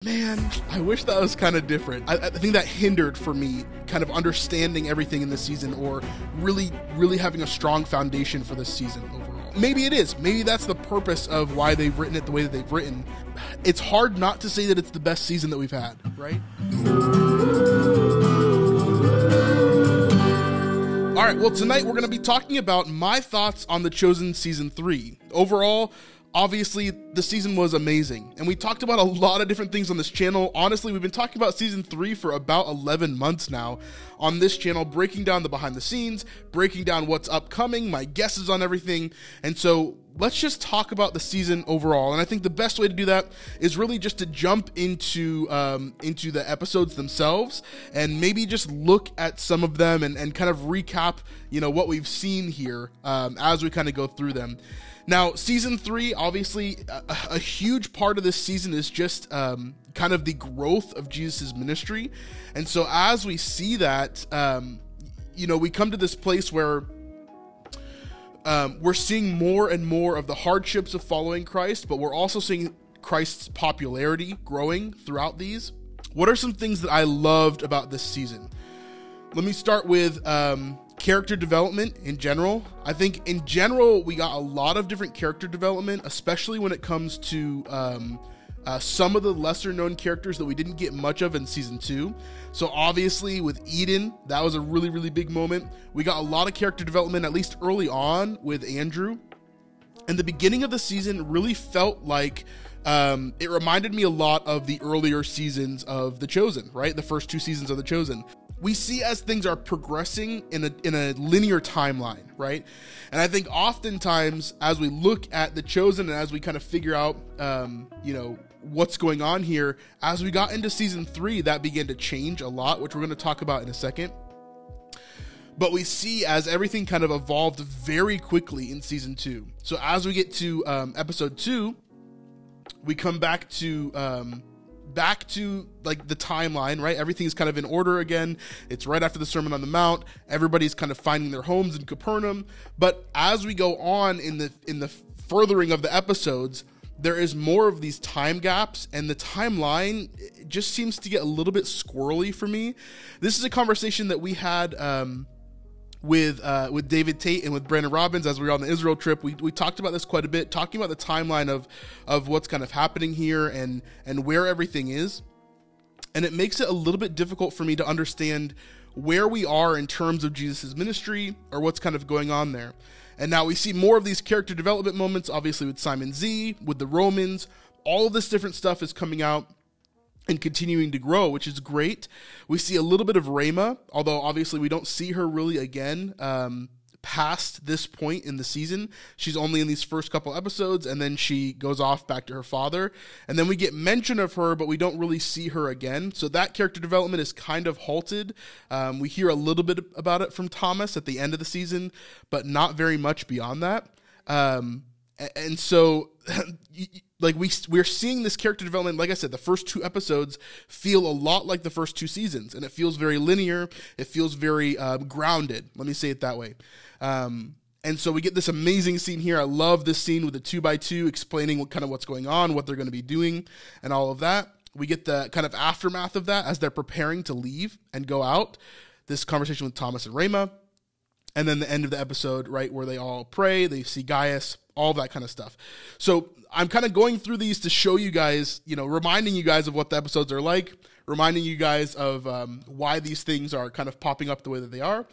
Man, I wish that was kind of different. I think that hindered for me kind of understanding everything in this season, or really having a strong foundation for this season overall. Maybe it is. Maybe that's the purpose of why they've written it the way that they've written. It's hard not to say that it's the best season that we've had, right? All right, well, tonight we're going to be talking about my thoughts on The Chosen Season 3. Overall, obviously, the season was amazing, and we talked about a lot of different things on this channel. Honestly, we've been talking about Season 3 for about 11 months now on this channel, breaking down the behind the scenes, breaking down what's upcoming, my guesses on everything, and so let's just talk about the season overall. And I think the best way to do that is really just to jump into the episodes themselves, and maybe just look at some of them and kind of recap, what we've seen here as we kind of go through them. Now, Season 3, obviously, a huge part of this season is just kind of the growth of Jesus' ministry. And so as we see that, we come to this place where we're seeing more and more of the hardships of following Christ, but we're also seeing Christ's popularity growing throughout these. What are some things that I loved about this season? Let me start with character development in general. I think in general, we got a lot of different character development, especially when it comes to some of the lesser known characters that we didn't get much of in Season 2. So obviously with Eden, that was a really, really big moment. We got a lot of character development, at least early on, with Andrew. And the beginning of the season really felt like it reminded me a lot of the earlier seasons of The Chosen, right? The first 2 seasons of The Chosen. We see as things are progressing in a linear timeline, right? And I think oftentimes as we look at The Chosen and as we kind of figure out, what's going on here, as we got into Season 3, that began to change a lot, which we're going to talk about in a second. But we see as everything kind of evolved very quickly in Season 2. So as we get to Episode 2, we come back to like the timeline, right? Everything's kind of in order again. It's right after the Sermon on the Mount. Everybody's kind of finding their homes in Capernaum. But as we go on in the furthering of the episodes, there is more of these time gaps, and the timeline just seems to get a little bit squirrely for me. This is a conversation that we had with David Tate and with Brandon Robbins as we were on the Israel trip. We talked about this quite a bit, talking about the timeline of what's kind of happening here and where everything is. And it makes it a little bit difficult for me to understand where we are in terms of Jesus' ministry or what's kind of going on there. And now we see more of these character development moments, obviously with Simon Z, with the Romans. All of this different stuff is coming out and continuing to grow, which is great. We see a little bit of Rhema, although obviously we don't see her really again past this point in the season. She's only in these first couple episodes, and then she goes off back to her father. And then we get mention of her, but we don't really see her again. So that character development is kind of halted. We hear a little bit about it from Thomas at the end of the season, but not very much beyond that. And so like we're seeing this character development. Like I said, the first 2 episodes feel a lot like the first 2 seasons, and it feels very linear. It feels very grounded. Let me say it that way. And so we get this amazing scene here. I love this scene with the 2x2 explaining what's going on, what they're going to be doing, and all of that. We get the kind of aftermath of that as they're preparing to leave and go out. This conversation with Thomas and Rhema. And then the end of the episode, right, where they all pray, they see Gaius, all that kind of stuff. So I'm kind of going through these to show you guys, reminding you guys of what the episodes are like, reminding you guys of why these things are kind of popping up the way that they are.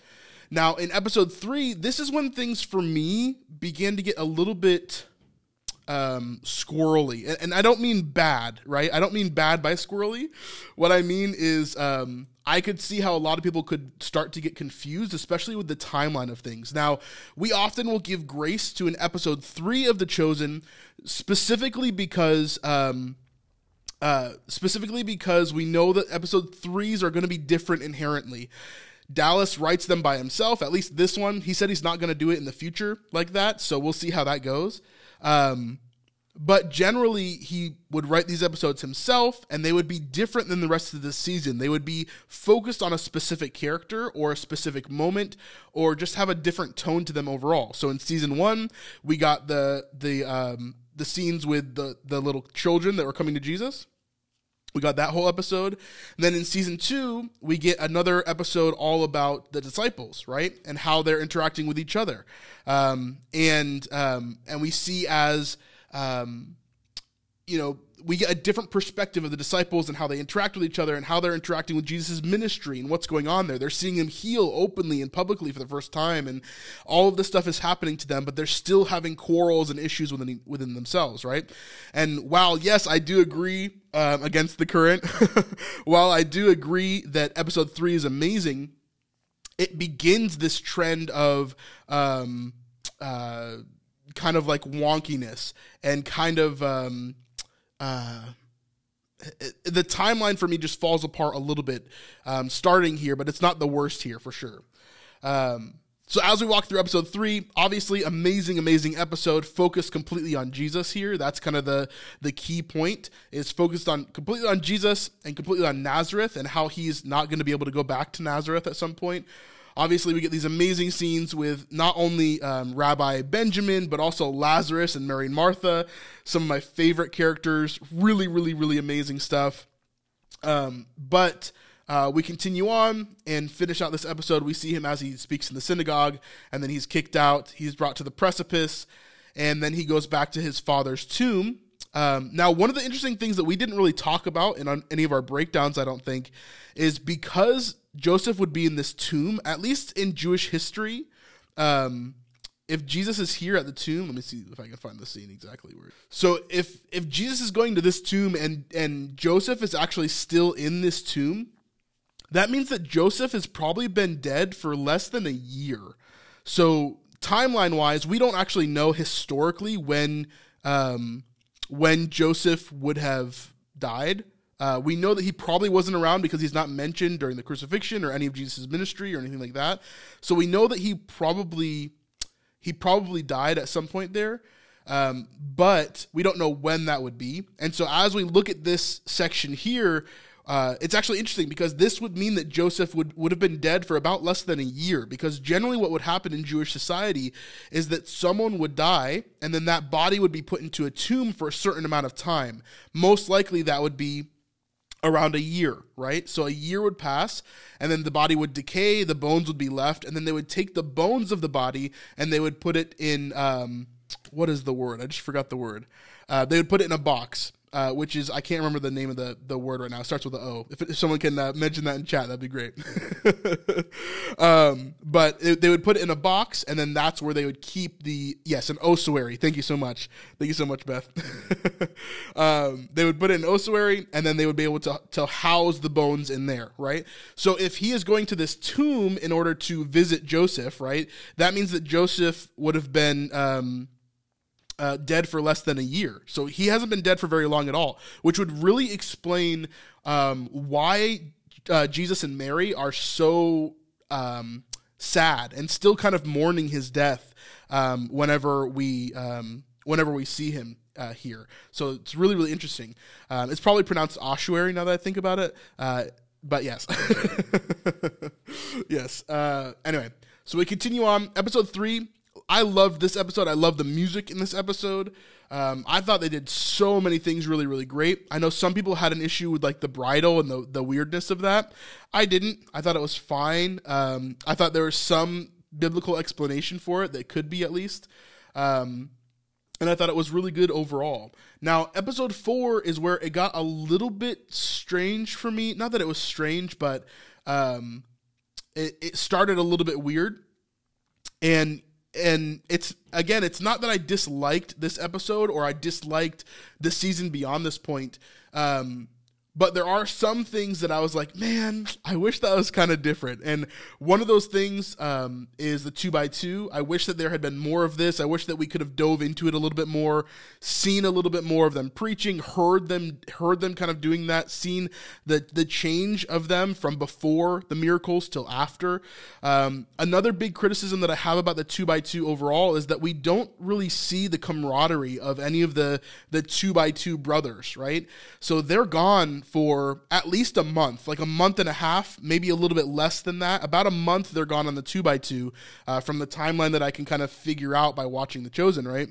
Now, in Episode 3, this is when things for me began to get a little bit squirrely. And I don't mean bad, right? I don't mean bad by squirrely. What I mean is I could see how a lot of people could start to get confused, especially with the timeline of things. Now, we often will give grace to an Episode 3 of The Chosen, specifically because we know that Episode 3s are going to be different inherently. Dallas writes them by himself, at least this one. He said he's not going to do it in the future like that, so we'll see how that goes. But generally, he would write these episodes himself, and they would be different than the rest of the season. They would be focused on a specific character or a specific moment, or just have a different tone to them overall. So in Season 1, we got the scenes with the little children that were coming to Jesus. We got that whole episode. And then in season 2, we get another episode all about the disciples, right? And how they're interacting with each other. And we see as, we get a different perspective of the disciples and how they interact with each other and how they're interacting with Jesus' ministry and what's going on there. They're seeing him heal openly and publicly for the first time, and all of this stuff is happening to them, but they're still having quarrels and issues within themselves, right? And while, yes, I do agree against the current, while I do agree that episode 3 is amazing, it begins this trend of kind of like wonkiness and kind of the timeline for me just falls apart a little bit starting here, but it's not the worst here for sure. So as we walk through episode 3, obviously amazing episode, focused completely on Jesus here. That's kind of the key point, is focused on completely on Jesus and completely on Nazareth and how he's not going to be able to go back to Nazareth at some point. Obviously, we get these amazing scenes with not only Rabbi Benjamin, but also Lazarus and Mary and Martha, some of my favorite characters, really amazing stuff. But we continue on and finish out this episode. We see him as he speaks in the synagogue, and then he's kicked out. He's brought to the precipice, and then he goes back to his father's tomb. Now, one of the interesting things that we didn't really talk about in any of our breakdowns, I don't think, is because Joseph would be in this tomb, at least in Jewish history. If Jesus is here at the tomb, let me see if I can find the scene exactly where. So if Jesus is going to this tomb and Joseph is actually still in this tomb, that means that Joseph has probably been dead for less than a year. So timeline-wise, we don't actually know historically when Joseph would have died. We know that he probably wasn't around because he's not mentioned during the crucifixion or any of Jesus' ministry or anything like that. So we know that he probably died at some point there, but we don't know when that would be. And so as we look at this section here, it's actually interesting because this would mean that Joseph would have been dead for about less than a year, because generally what would happen in Jewish society is that someone would die and then that body would be put into a tomb for a certain amount of time. Most likely that would be around a year, right? So a year would pass and then the body would decay, the bones would be left, and then they would take the bones of the body and they would put it in, what is the word? I just forgot the word. They would put it in a box. Which is, I can't remember the name of the word right now. It starts with an O. If someone can mention that in chat, that'd be great. But they would put it in a box, and then that's where they would keep an ossuary. Thank you so much. Thank you so much, Beth. They would put it in an ossuary, and then they would be able to house the bones in there, right? So if he is going to this tomb in order to visit Joseph, right, that means that Joseph would have been dead for less than a year. So he hasn't been dead for very long at all, which would really explain why Jesus and Mary are so sad and still kind of mourning his death whenever we see him here. So it's really interesting. It's probably pronounced ossuary now that I think about it. But yes. Yes. Anyway, so we continue on. Episode 3. I loved this episode. I love the music in this episode. I thought they did so many things really great. I know some people had an issue with like the bridle and the weirdness of that. I didn't. I thought it was fine. I thought there was some biblical explanation for it that could be, at least. And I thought it was really good overall. Now, episode 4 is where it got a little bit strange for me. Not that it was strange, but it started a little bit weird. And it's not that I disliked this episode or I disliked the season beyond this point. But there are some things that I was like, man, I wish that was kind of different. And one of those things is the 2x2. I wish that there had been more of this. I wish that we could have dove into it a little bit more, seen a little bit more of them preaching, heard them kind of doing that, seen the change of them from before the miracles till after. Another big criticism that I have about the 2x2 overall is that we don't really see the camaraderie of any of the 2x2 brothers, right? So they're gone for at least a month, like a month and a half, maybe a little bit less than that. About a month they're gone on the 2x2 from the timeline that I can kind of figure out by watching The Chosen, right?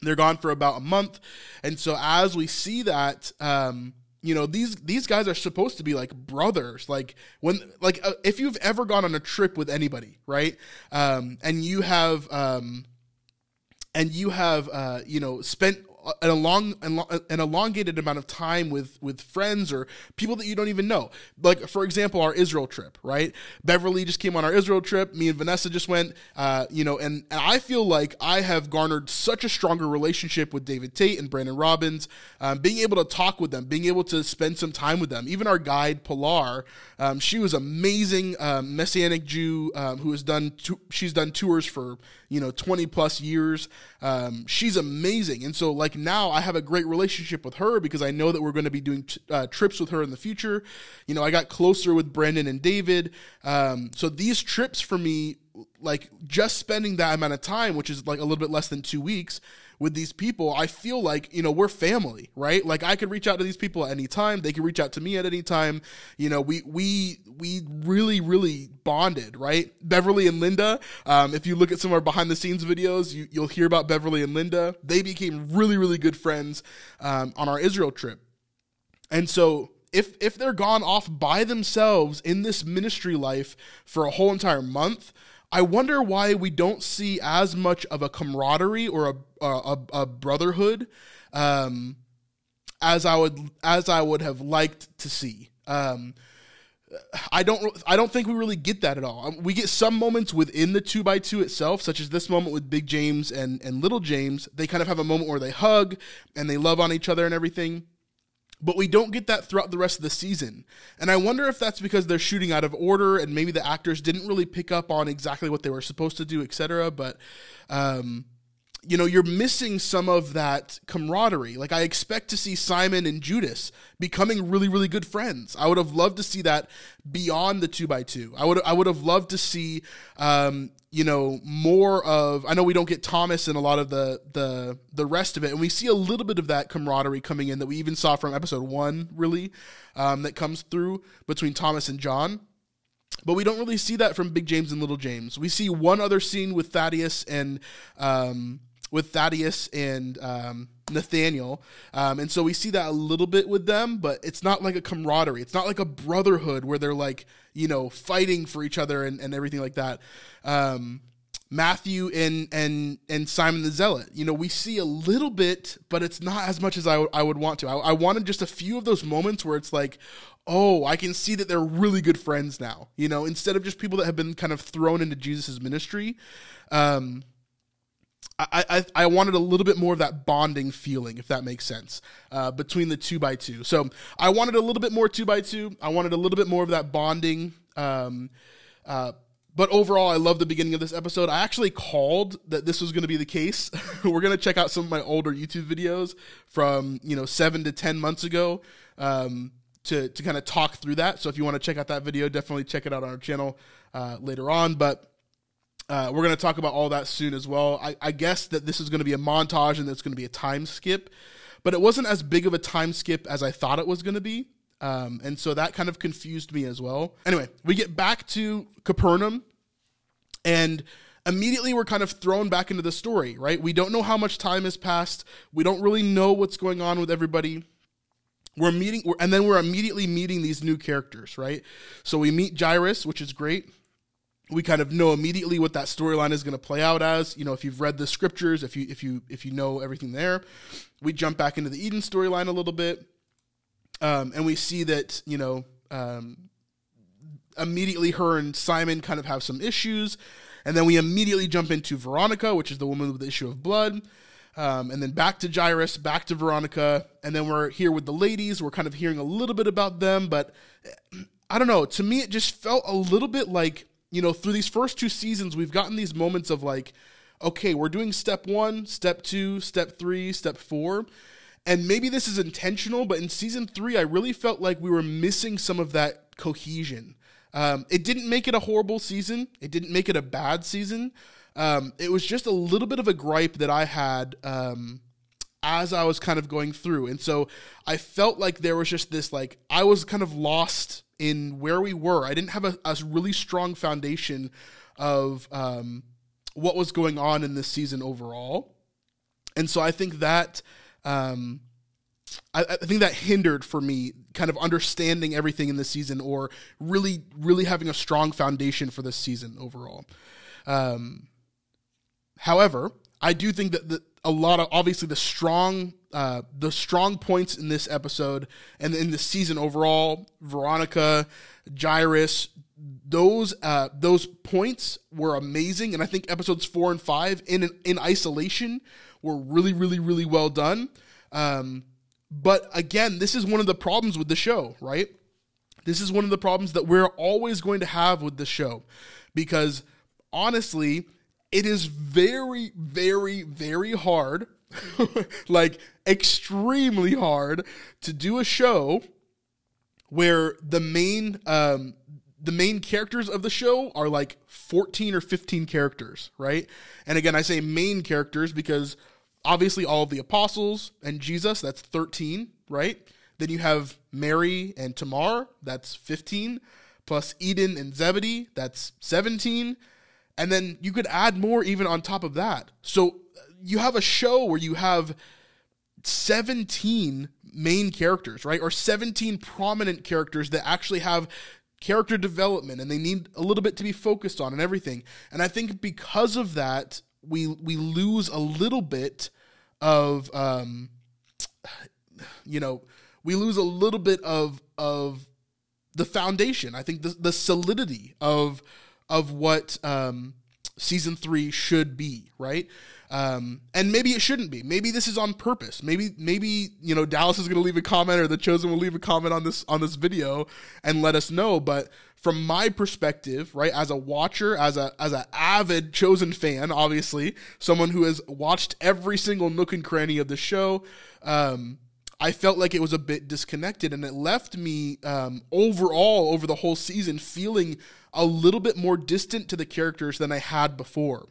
They're gone for about a month. And so as we see that, these guys are supposed to be like brothers. Like if you've ever gone on a trip with anybody, right? And you have spent an elongated amount of time with friends or people that you don't even know. Like, for example, our Israel trip, right? Beverly just came on our Israel trip. Me and Vanessa just went, and I feel like I have garnered such a stronger relationship with David Tate and Brandon Robbins, being able to talk with them, being able to spend some time with them. Even our guide, Pilar, she was amazing, Messianic Jew, who has she's done tours for, 20 plus years. She's amazing. And so like now I have a great relationship with her because I know that we're going to be doing trips with her in the future. I got closer with Brandon and David. So these trips for me, like just spending that amount of time, which is like a little bit less than 2 weeks with these people, I feel like, we're family, right? Like I could reach out to these people at any time. They could reach out to me at any time. We really, really bonded, right? Beverly and Linda, if you look at some of our behind the scenes videos, you'll hear about Beverly and Linda. They became really, really good friends on our Israel trip. And so if they're gone off by themselves in this ministry life for a whole entire month, I wonder why we don't see as much of a camaraderie or a brotherhood as I would have liked to see. I don't think we really get that at all. We get some moments within the 2x2 itself, such as this moment with Big James and Little James. They kind of have a moment where they hug and they love on each other and everything. But we don't get that throughout the rest of the season. And I wonder if that's because they're shooting out of order and maybe the actors didn't really pick up on exactly what they were supposed to do, etc. But, you're missing some of that camaraderie. Like I expect to see Simon and Judas becoming really, really good friends. I would have loved to see that beyond the 2x2. I would have loved to see, more of, I know we don't get Thomas and a lot of the rest of it. And we see a little bit of that camaraderie coming in that we even saw from episode 1, really, that comes through between Thomas and John. But we don't really see that from Big James and Little James. We see one other scene with Thaddeus and Nathaniel. And so we see that a little bit with them, but it's not like a camaraderie. It's not like a brotherhood where they're like, fighting for each other and everything like that. Matthew and Simon the Zealot, we see a little bit, but it's not as much as I would want to. I wanted just a few of those moments where it's like, oh, I can see that they're really good friends now, instead of just people that have been kind of thrown into Jesus' ministry. I wanted a little bit more of that bonding feeling, if that makes sense, between the 2x2. So I wanted a little bit more 2x2. I wanted a little bit more of that bonding. But overall, I love the beginning of this episode. I actually called that this was going to be the case. We're going to check out some of my older YouTube videos from, 7 to 10 months ago, to kind of talk through that. So if you want to check out that video, definitely check it out on our channel later on. But we're going to talk about all that soon as well. I guess that this is going to be a montage and it's going to be a time skip, but it wasn't as big of a time skip as I thought it was going to be. And so that kind of confused me as well. Anyway, we get back to Capernaum and immediately we're kind of thrown back into the story, right? We don't know how much time has passed. We don't really know what's going on with everybody. We're immediately meeting these new characters, right? So we meet Jairus, which is great. We kind of know immediately what that storyline is going to play out as. If you've read the scriptures, if you know everything there, we jump back into the Eden storyline a little bit, and we see that immediately her and Simon kind of have some issues, and then we immediately jump into Veronica, which is the woman with the issue of blood. And then back to Jairus, back to Veronica, and then we're here with the ladies. We're kind of hearing a little bit about them, but I don't know. To me, it just felt a little bit like, through these first 2 seasons, we've gotten these moments of like, okay, we're doing step 1, step 2, step 3, step 4, and maybe this is intentional, but in season 3, I really felt like we were missing some of that cohesion. It didn't make it a horrible season. It didn't make it a bad season. It was just a little bit of a gripe that I had as I was kind of going through. And so I felt like there was just this, like, I was kind of lost in where we were. I didn't have a really strong foundation of what was going on in this season overall. And so I think that I think that hindered for me kind of understanding everything in this season, or really, really having a strong foundation for this season overall. However, I do think that a lot of, obviously, the strong points in this episode and in the season overall, Veronica, Jairus, those points were amazing, and I think episodes 4 and 5 in isolation were really, really, really well done. But again, this is one of the problems with the show, right? This is one of the problems that we're always going to have with the show, because honestly, it is very, very, very hard, like extremely hard, to do a show where the main characters of the show are like 14 or 15 characters, right? And again, I say main characters because obviously all of the apostles and Jesus, that's 13, right? Then you have Mary and Tamar, that's 15, plus Eden and Zebedee, that's 17. And then you could add more even on top of that. So you have a show where you have 17 main characters, right? Or 17 prominent characters that actually have character development and they need a little bit to be focused on and everything. And I think because of that, we lose a little bit of, we lose a little bit of the foundation. I think the solidity of what season 3 should be, right? And maybe it shouldn't be. Maybe this is on purpose. Maybe Dallas is going to leave a comment, or The Chosen will leave a comment on this video and let us know. But from my perspective, right, as a watcher, as an avid Chosen fan, obviously, someone who has watched every single nook and cranny of the show, I felt like it was a bit disconnected, and it left me overall over the whole season feeling a little bit more distant to the characters than I had before,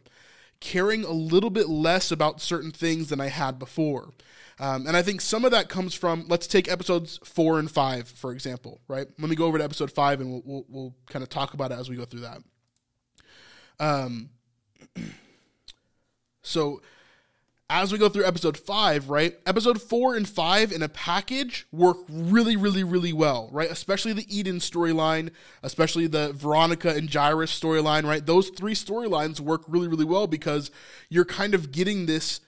caring a little bit less about certain things than I had before. And I think some of that comes from, let's take episodes 4 and 5, for example, right? Let me go over to episode 5 and we'll kind of talk about it as we go through that. So as we go through episode 5, right? Episode 4 and 5 in a package work really, really, really well, right? Especially the Eden storyline, especially the Veronica and Jairus storyline, right? Those 3 storylines work really, really well because you're kind of getting this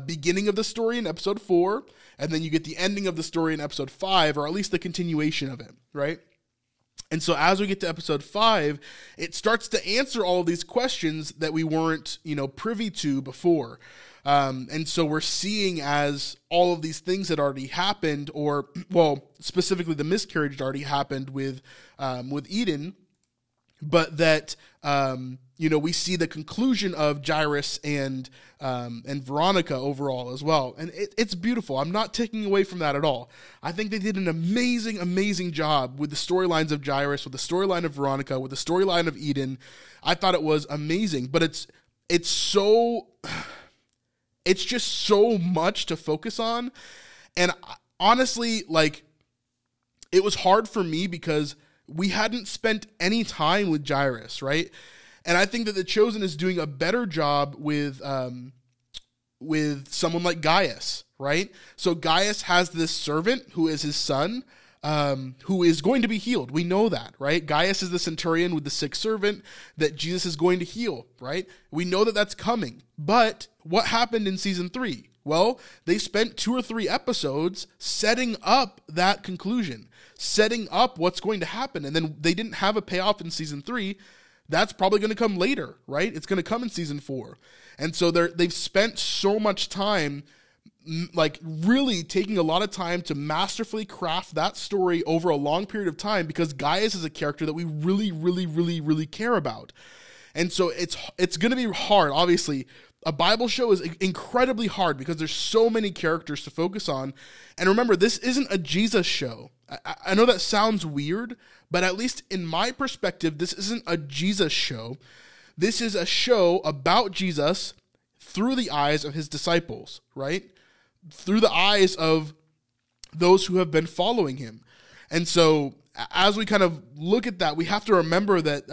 beginning of the story in episode 4, and then you get the ending of the story in episode 5, or at least the continuation of it, right? And so as we get to episode 5, it starts to answer all of these questions that we weren't, privy to before. And so we're seeing as all of these things had already happened, or, well, specifically the miscarriage had already happened with Eden, but that, we see the conclusion of Jairus and Veronica overall as well. And it's beautiful. I'm not taking away from that at all. I think they did an amazing, amazing job with the storylines of Jairus, with the storyline of Veronica, with the storyline of Eden. I thought it was amazing, but it's just so much to focus on. And honestly, it was hard for me because we hadn't spent any time with Jairus, right? And I think that The Chosen is doing a better job with someone like Gaius, right? So Gaius has this servant who is his son, who is going to be healed. We know that, right? Gaius is the centurion with the sick servant that Jesus is going to heal, right? We know that that's coming. But what happened in season 3? Well, they spent 2 or 3 episodes setting up that conclusion, setting up what's going to happen. And then they didn't have a payoff in season 3. That's probably going to come later, right? It's going to come in season 4. And so they've spent so much time really taking a lot of time to masterfully craft that story over a long period of time, because Gaius is a character that we really, really, really, really care about. And so it's going to be hard. Obviously, a Bible show is incredibly hard because there's so many characters to focus on. And remember, this isn't a Jesus show. I know that sounds weird, but at least in my perspective, this isn't a Jesus show. This is a show about Jesus through the eyes of his disciples, right? Through the eyes of those who have been following him. And so as we kind of look at that, we have to remember that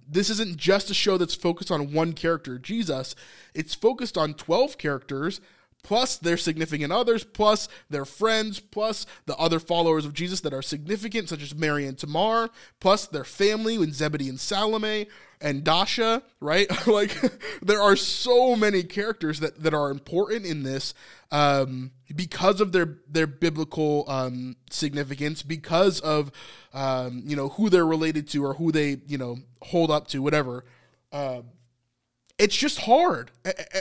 this isn't just a show that's focused on one character, Jesus. It's focused on 12 characters plus their significant others, plus their friends, plus the other followers of Jesus that are significant, such as Mary and Tamar, plus their family with Zebedee and Salome and Dasha, right? Like, there are so many characters that are important in this because of their biblical significance, because of who they're related to or who they hold up to, whatever. It's just hard,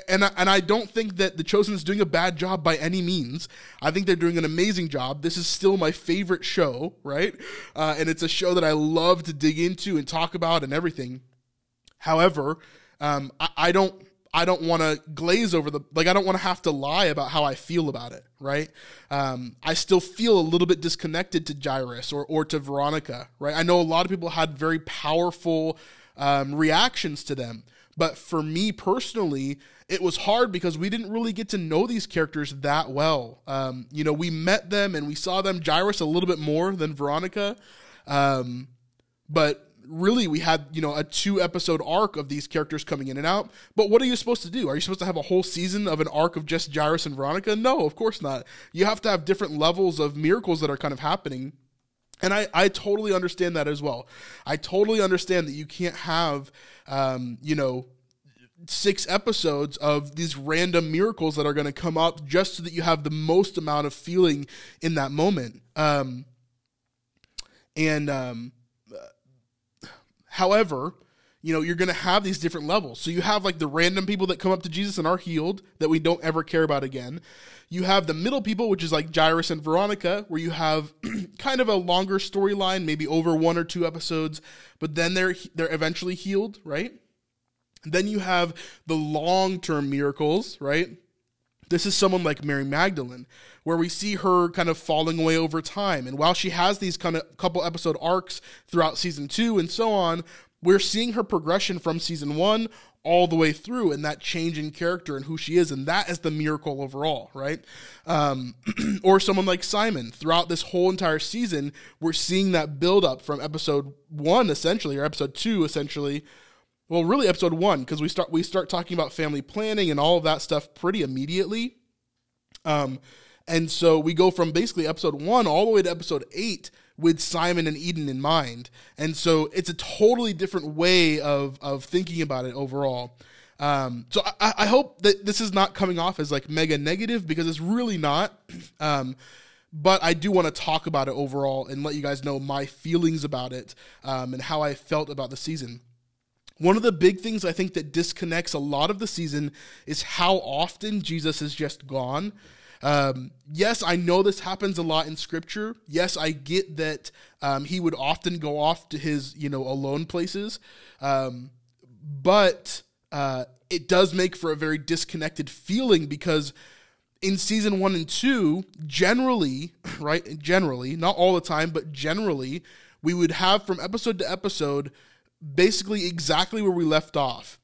and I don't think that The Chosen is doing a bad job by any means. I think they're doing an amazing job. This is still my favorite show, right? And it's a show that I love to dig into and talk about and everything. However, I don't want to glaze over I don't want to have to lie about how I feel about it, right? I still feel a little bit disconnected to Jairus or to Veronica, right? I know a lot of people had very powerful reactions to them. But for me personally, it was hard because we didn't really get to know these characters that well. We met them and we saw them, Jairus, a little bit more than Veronica. But really, we had, a 2-episode arc of these characters coming in and out. But what are you supposed to do? Are you supposed to have a whole season of an arc of just Jairus and Veronica? No, of course not. You have to have different levels of miracles that are kind of happening. And I totally understand that as well. I totally understand that you can't have, 6 episodes of these random miracles that are going to come up just so that you have the most amount of feeling in that moment. However, you're going to have these different levels. So you have like the random people that come up to Jesus and are healed that we don't ever care about again. You have the middle people, which is like Jairus and Veronica, where you have kind of a longer storyline, maybe over 1 or 2 episodes, but then they're eventually healed, right? Then you have the long-term miracles, right? This is someone like Mary Magdalene, where we see her kind of falling away over time. And while she has these kind of couple episode arcs throughout season 2 and so on, we're seeing her progression from season 1 all the way through, and that change in character and who she is, and that is the miracle overall, right? Or someone like Simon. Throughout this whole entire season, we're seeing that build up from episode 1 essentially, or episode 2 essentially. Well, really episode 1, because we start talking about family planning and all of that stuff pretty immediately. And so we go from basically episode 1 all the way to episode 8 with Simon and Eden in mind. And so it's a totally different way of thinking about it overall. So I hope that this is not coming off as like mega negative, because it's really not. But I do want to talk about it overall and let you guys know my feelings about it, and how I felt about the season. One of the big things I think that disconnects a lot of the season is how often Jesus is just gone. Yes, I know this happens a lot in scripture. Yes, I get that he would often go off to his, alone places. But it does make for a very disconnected feeling, because in season 1 and 2, generally, right? Generally, not all the time, but generally, we would have from episode to episode basically exactly where we left off.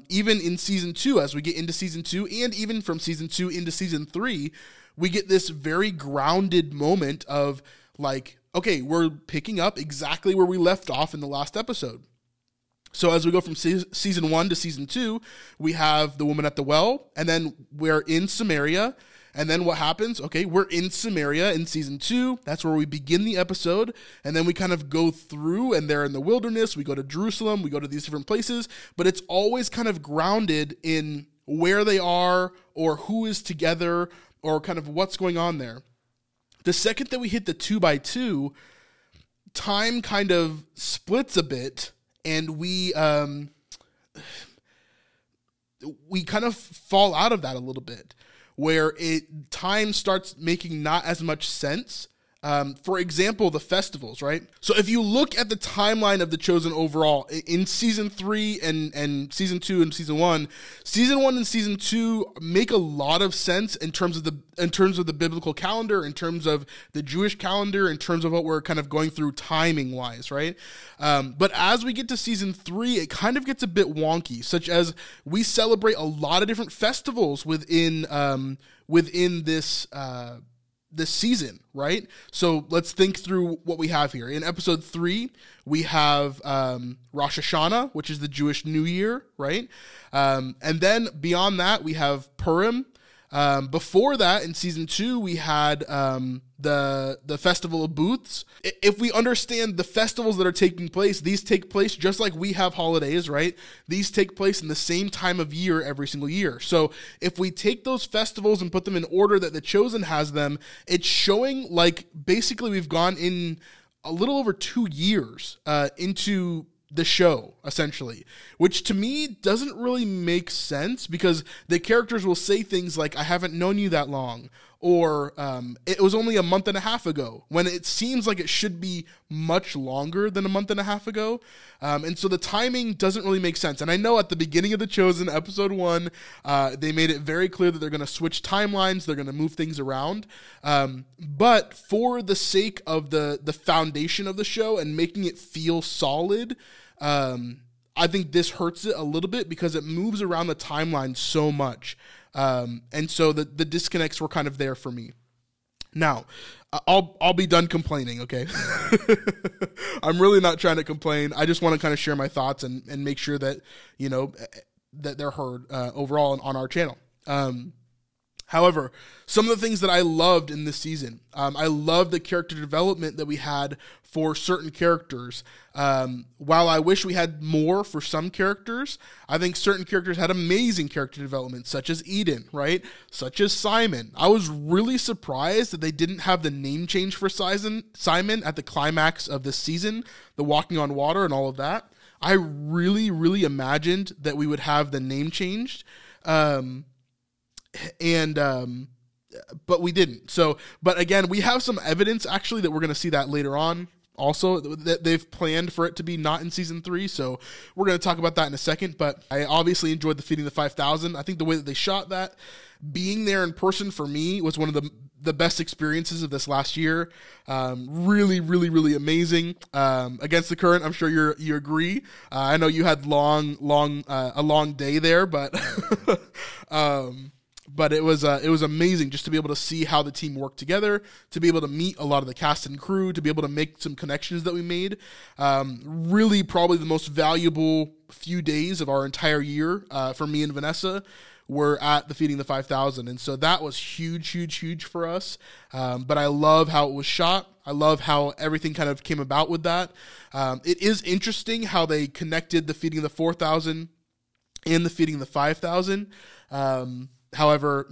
Even in season 2, as we get into season 2, and even from season 2 into season 3, we get this very grounded moment of like, okay, we're picking up exactly where we left off in the last episode. So as we go from season 1 to season 2, we have the woman at the well, and then we're in Samaria. And then what happens? Okay, we're in Samaria in season 2. That's where we begin the episode. And then we kind of go through, and they're in the wilderness. We go to Jerusalem. We go to these different places. But it's always kind of grounded in where they are, or who is together, or kind of what's going on there. The second that we hit the 2x2, time kind of splits a bit, and we kind of fall out of that a little bit, where time starts making not as much sense. For example, the festivals, right? So if you look at the timeline of The Chosen overall, in season 3 and season 2 and season 1 and season 2 make a lot of sense in terms of the biblical calendar, in terms of the Jewish calendar, in terms of what we're kind of going through timing wise, right? But as we get to season 3, it kind of gets a bit wonky, such as we celebrate a lot of different festivals within this season, right? So let's think through what we have here. In episode 3, we have Rosh Hashanah, which is the Jewish New Year, right? And then beyond that, we have Purim, Before that, in season 2, we had the Festival of Booths. If we understand the festivals that are taking place, these take place just like we have holidays, right? These take place in the same time of year every single year. So if we take those festivals and put them in order that The Chosen has them, it's showing like basically we've gone in a little over 2 years into the show, essentially, which to me doesn't really make sense, because the characters will say things like, I haven't known you that long, or it was only a month and a half ago, when it seems like it should be much longer than a month and a half ago. And so the timing doesn't really make sense. And I know at the beginning of The Chosen, episode 1, they made it very clear that they're going to switch timelines, they're going to move things around. But for the sake of the foundation of the show and making it feel solid, I think this hurts it a little bit because it moves around the timeline so much. And so the disconnects were kind of there for me. Now, I'll be done complaining, okay? I'm really not trying to complain. I just want to kind of share my thoughts and make sure that, that they're heard overall on our channel. However, some of the things that I loved in this season, I loved the character development that we had for certain characters. While I wish we had more for some characters, I think certain characters had amazing character development, such as Eden, right? Such as Simon. I was really surprised that they didn't have the name change for Simon at the climax of this season, the walking on water and all of that. I really, really imagined that we would have the name changed. But we didn't. So, but again, we have some evidence actually that we're going to see that later on. Also, that they've planned for it to be not in season 3. So we're going to talk about that in a second. But I obviously enjoyed the Feeding the 5,000. I think the way that they shot that, being there in person for me was one of the best experiences of this last year. Really, really, really amazing. Against the current, I'm sure you agree. I know you had a long day there, but but it was amazing just to be able to see how the team worked together, to be able to meet a lot of the cast and crew, to be able to make some connections that we made. Really, probably the most valuable few days of our entire year for me and Vanessa were at the Feeding the 5,000. And so that was huge, huge, huge for us. But I love how it was shot. I love how everything kind of came about with that. It is interesting how they connected the Feeding the 4,000 and the Feeding the 5,000. However,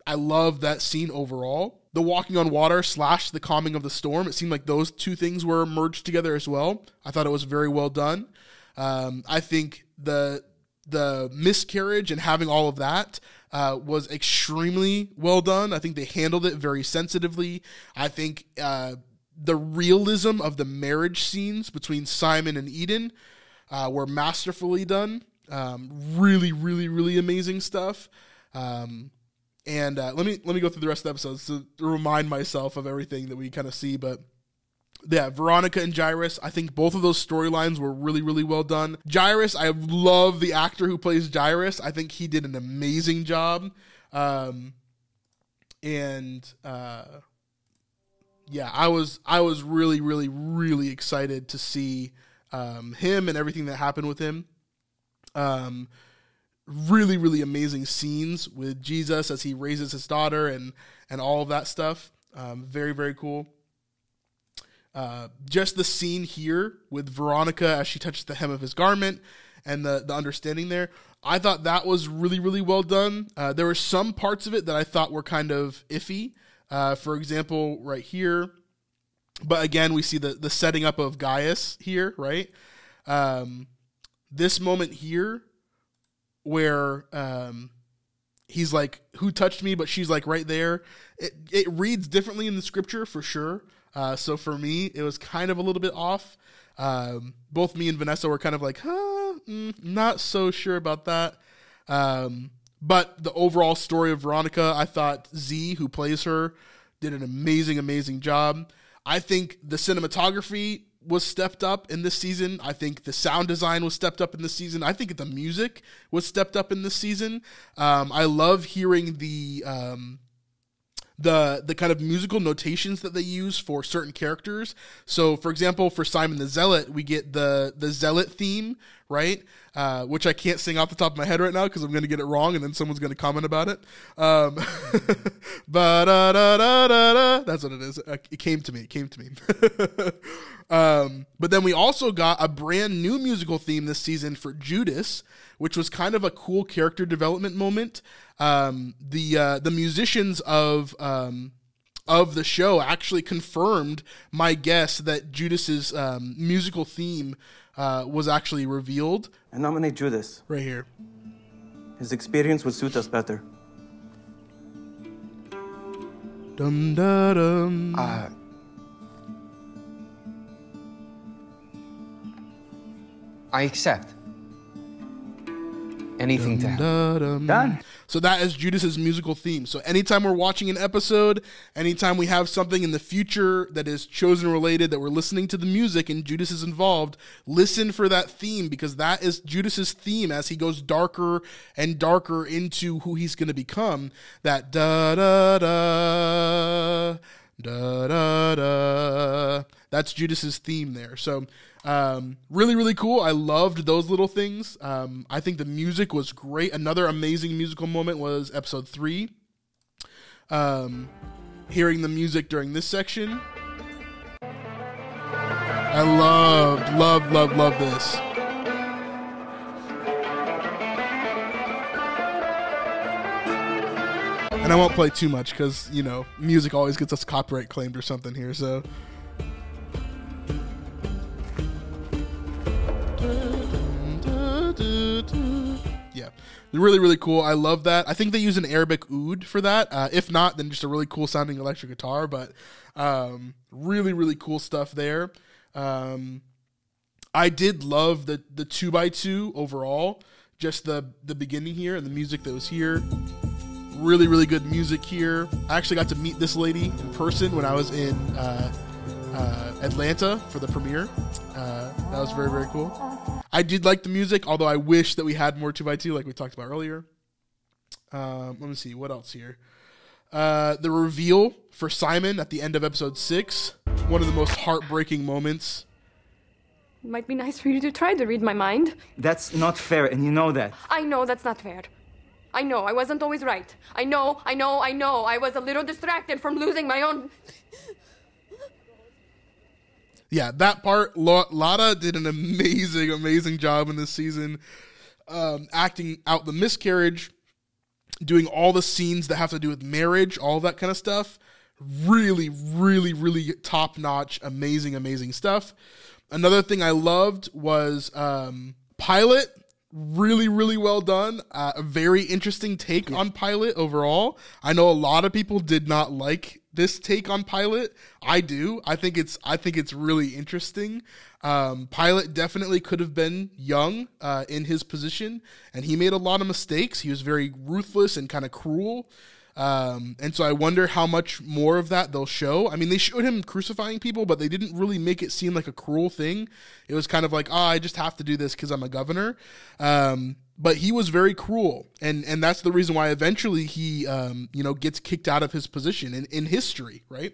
I love that scene overall. The walking on water / the calming of the storm, it seemed like those two things were merged together as well. I thought it was very well done. I think the miscarriage and having all of that was extremely well done. I think they handled it very sensitively. I think the realism of the marriage scenes between Simon and Eden were masterfully done. Really, really, really amazing stuff. And let me go through the rest of the episodes to remind myself of everything that we kind of see. But yeah, Veronica and Jairus, I think both of those storylines were really, really well done. Jairus, I love the actor who plays Jairus. I think he did an amazing job. Yeah, I was really, really, really excited to see him and everything that happened with him. Really, really amazing scenes with Jesus as he raises his daughter and all of that stuff. Very, very cool. Just the scene here with Veronica as she touches the hem of his garment and the understanding there. I thought that was really, really well done. There were some parts of it that I thought were kind of iffy. For example, right here. But again, we see the setting up of Gaius here, right? This moment here where he's like, who touched me? But she's like right there. It reads differently in the scripture for sure. So for me, it was kind of a little bit off. Both me and Vanessa were kind of like, not so sure about that. But the overall story of Veronica, I thought Z, who plays her, did an amazing, amazing job. I think the cinematography was stepped up in this season. I think the sound design was stepped up in this season. I think the music was stepped up in this season. I love hearing the kind of musical notations that they use for certain characters. So, for example, for Simon the Zealot, we get the Zealot theme, right? which I can't sing off the top of my head right now because I'm going to get it wrong and then someone's going to comment about it. That's what it is. It came to me. But then we also got a brand new musical theme this season for Judas, which was kind of a cool character development moment. The musicians of the show actually confirmed my guess that Judas's musical theme was actually revealed. I nominate Judas. Right here. His experience would suit us better. Dum da dum. I accept. Anything to happen. Done. So that is Judas's musical theme. So anytime we're watching an episode, anytime we have something in the future that is chosen related, that we're listening to the music and Judas is involved, listen for that theme, because that is Judas's theme as he goes darker and darker into who he's going to become. That da da da da da da. That's Judas's theme there. So really, really cool. I loved those little things. I think the music was great. Another amazing musical moment was episode 3. Hearing the music during this section. I love this. And I won't play too much because, you know, music always gets us copyright claimed or something here, so... Yeah, they're really, really cool. I love that. I think they use an Arabic oud for that. If not, then just a really cool sounding electric guitar. But really, really cool stuff there. I did love the 2x2 overall. Just the beginning here and the music that was here. Really, really good music here. I actually got to meet this lady in person when I was in Atlanta for the premiere. That was very, very cool. I did like the music, although I wish that we had more 2x2 like we talked about earlier. Let me see, what else here? The reveal for Simon at the end of episode 6. One of the most heartbreaking moments. It might be nice for you to try to read my mind. That's not fair, and you know that. I know that's not fair. I know I wasn't always right. I know. I was a little distracted from losing my own... Yeah, that part, Lada did an amazing job in this season, acting out the miscarriage, doing all the scenes that have to do with marriage, all that kind of stuff. Really, really, really top-notch, amazing stuff. Another thing I loved was Pilot. Really, really well done. A very interesting take on Pilot overall. I know a lot of people did not like this take on Pilot. I do. I think it's really interesting. Pilot definitely could have been young in his position, and he made a lot of mistakes. He was very ruthless and kind of cruel. And so I wonder how much more of that they'll show. I mean, they showed him crucifying people, but they didn't really make it seem like a cruel thing. It was kind of like, I just have to do this because I'm a governor. But he was very cruel. And that's the reason why eventually he, gets kicked out of his position in history, right?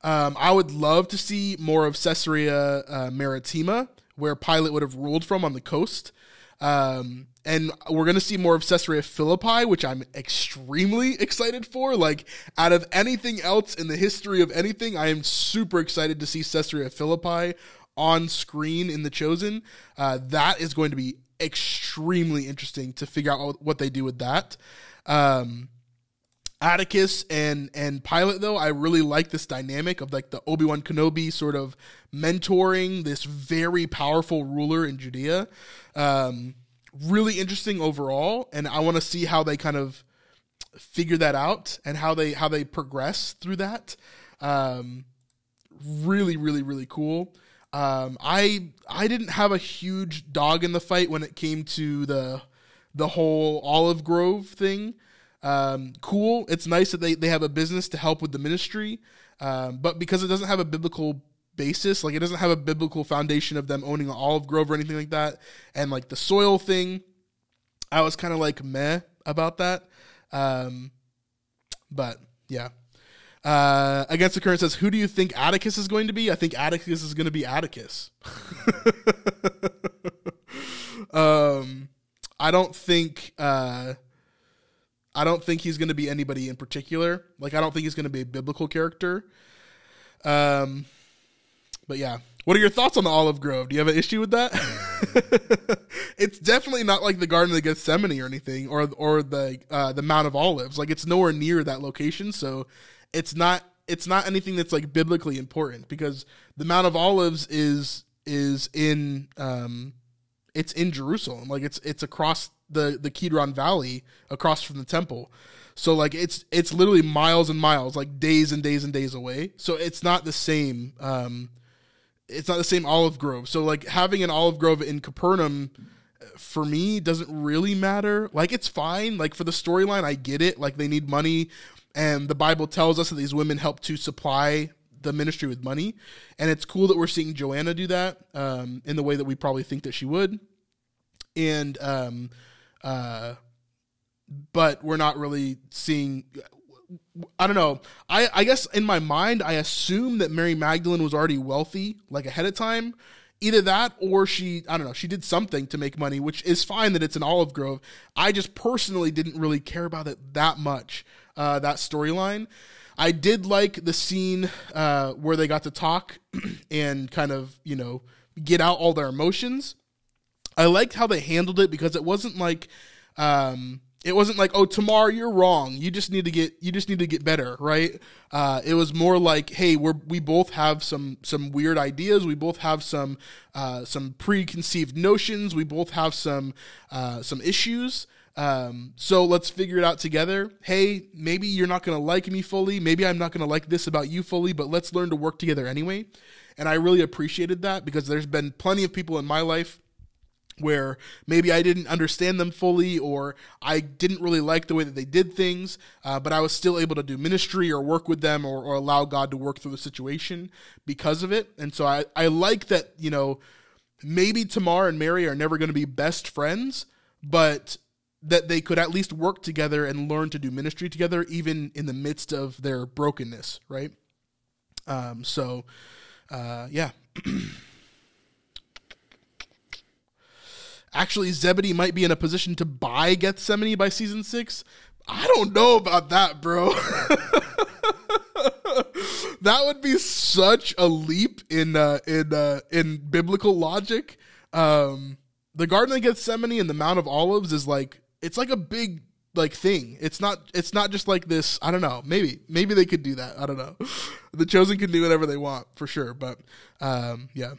I would love to see more of Caesarea Maritima, where Pilate would have ruled from on the coast. And we're going to see more of Caesarea Philippi, which I'm extremely excited for. Like, out of anything else in the history of anything, I am super excited to see Caesarea Philippi on screen in The Chosen. That is going to be extremely interesting to figure out what they do with that. Atticus and Pilate, though, I really like this dynamic of like the Obi-Wan Kenobi sort of mentoring this very powerful ruler in Judea. Really interesting overall, and I want to see how they kind of figure that out and how they progress through that. Really, really, really cool. I didn't have a huge dog in the fight when it came to the whole Olive Grove thing. Cool. It's nice that they have a business to help with the ministry, but because it doesn't have a biblical basis, like it doesn't have a biblical foundation of them owning an olive grove or anything like that, and like the soil thing, I was kind of like meh about that. But yeah. Against the Current says, who do you think Atticus is going to be? I think Atticus is going to be Atticus. I don't think he's going to be anybody in particular. Like, I don't think he's going to be a biblical character. But yeah, what are your thoughts on the olive grove? Do you have an issue with that? It's definitely not like the Garden of Gethsemane or anything, or the Mount of Olives. Like, it's nowhere near that location, so it's not anything that's like biblically important, because the Mount of Olives is in it's in Jerusalem. Like, it's across the Kidron Valley, across from the temple. So like it's literally miles and miles, like days and days and days away. So it's not the same. It's not the same olive grove. So like having an olive grove in Capernaum, for me, doesn't really matter. Like, it's fine. Like, for the storyline, I get it. Like, they need money, and the Bible tells us that these women help to supply the ministry with money. And it's cool that we're seeing Joanna do that in the way that we probably think that she would. And but we're not really seeing, I don't know. I guess in my mind, I assume that Mary Magdalene was already wealthy, like, ahead of time. Either that, or she did something to make money, which is fine that it's an olive grove. I just personally didn't really care about it that much, that storyline. I did like the scene where they got to talk and kind of, get out all their emotions. I liked how they handled it, because it wasn't like, oh, Tamar, you're wrong. You just need to get better, right? It was more like, hey, we both have some weird ideas. We both have some preconceived notions. We both have some issues. So let's figure it out together. Hey, maybe you're not going to like me fully. Maybe I'm not going to like this about you fully, but let's learn to work together anyway. And I really appreciated that, because there's been plenty of people in my life where maybe I didn't understand them fully, or I didn't really like the way that they did things, but I was still able to do ministry or work with them, or allow God to work through the situation because of it. And so I like that, maybe Tamar and Mary are never going to be best friends, but that they could at least work together and learn to do ministry together, even in the midst of their brokenness, right? Yeah. Actually, Zebedee might be in a position to buy Gethsemane by season 6. I don't know about that, bro. That would be such a leap in biblical logic. The Garden of Gethsemane and the Mount of Olives is like, it's like a big thing. It's not just like this. I don't know. Maybe they could do that. I don't know. The Chosen can do whatever they want for sure. But yeah.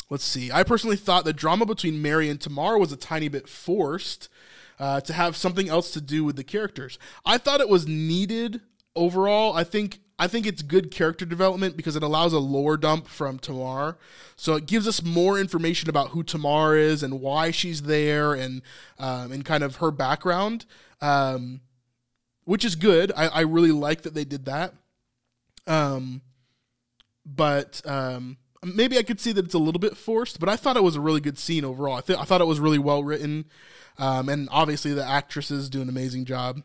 Let's see. I personally thought the drama between Mary and Tamar was a tiny bit forced to have something else to do with the characters. I thought it was needed overall. I think it's good character development, because it allows a lore dump from Tamar. So it gives us more information about who Tamar is and why she's there, and kind of her background, which is good. I really like that they did that. But maybe I could see that it's a little bit forced, but I thought it was a really good scene overall. I thought it was really well written, and obviously the actresses do an amazing job.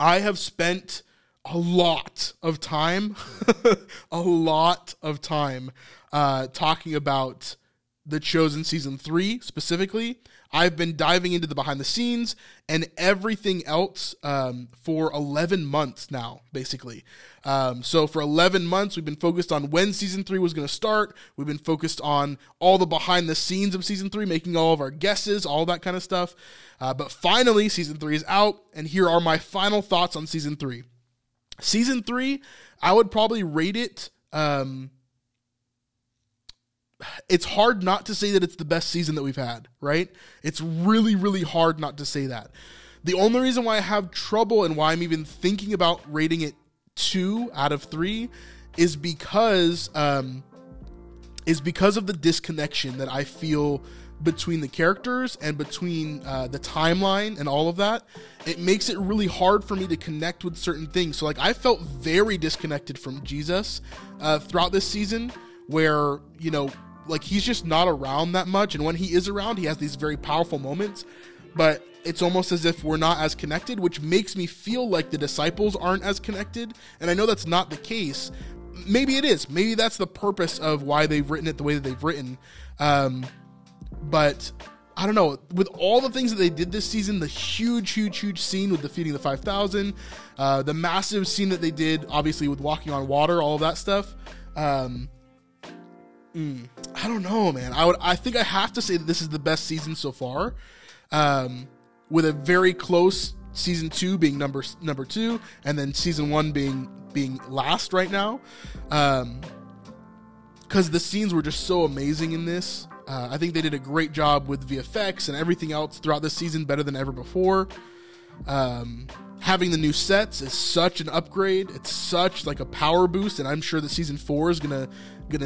I have spent a lot of time, talking about The Chosen Season 3 specifically. I've been diving into the behind the scenes and everything else for 11 months now, basically. So for 11 months, we've been focused on when Season 3 was going to start. We've been focused on all the behind the scenes of Season 3, making all of our guesses, all that kind of stuff. But finally, Season 3 is out, and here are my final thoughts on Season 3. Season 3, I would probably rate it... it's hard not to say that it's the best season that we've had, right? It's really, really hard not to say that. The only reason why I have trouble and why I'm even thinking about rating it 2 out of 3 is because of the disconnection that I feel between the characters and between the timeline and all of that. It makes it really hard for me to connect with certain things. So like, I felt very disconnected from Jesus throughout this season, where, like, he's just not around that much. And when he is around, he has these very powerful moments, but it's almost as if we're not as connected, which makes me feel like the disciples aren't as connected. And I know that's not the case. Maybe it is. Maybe that's the purpose of why they've written it the way that they've written. But I don't know, with all the things that they did this season, the huge scene with defeating the 5,000, the massive scene that they did, obviously with walking on water, all of that stuff. I don't know, man. I think I have to say that this is the best season so far, with a very close season 2 being number 2, and then season 1 being last right now, because the scenes were just so amazing in this. I think they did a great job with VFX and everything else throughout this season, better than ever before. Having the new sets is such an upgrade. It's such like a power boost, and I'm sure that season 4 is gonna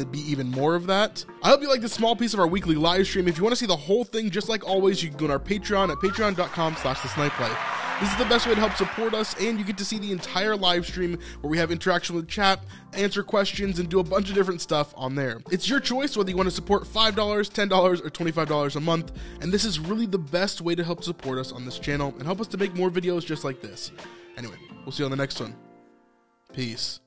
be even more of that. I hope you like this small piece of our weekly live stream. If you want to see the whole thing, just like always, you can go to our Patreon at patreon.com/thesnipelife. This is the best way to help support us, and you get to see the entire live stream where we have interaction with chat, answer questions, and do a bunch of different stuff on there. It's your choice whether you want to support $5, $10, or $25 a month, and this is really the best way to help support us on this channel and help us to make more videos just like this. Anyway, we'll see you on the next one. Peace.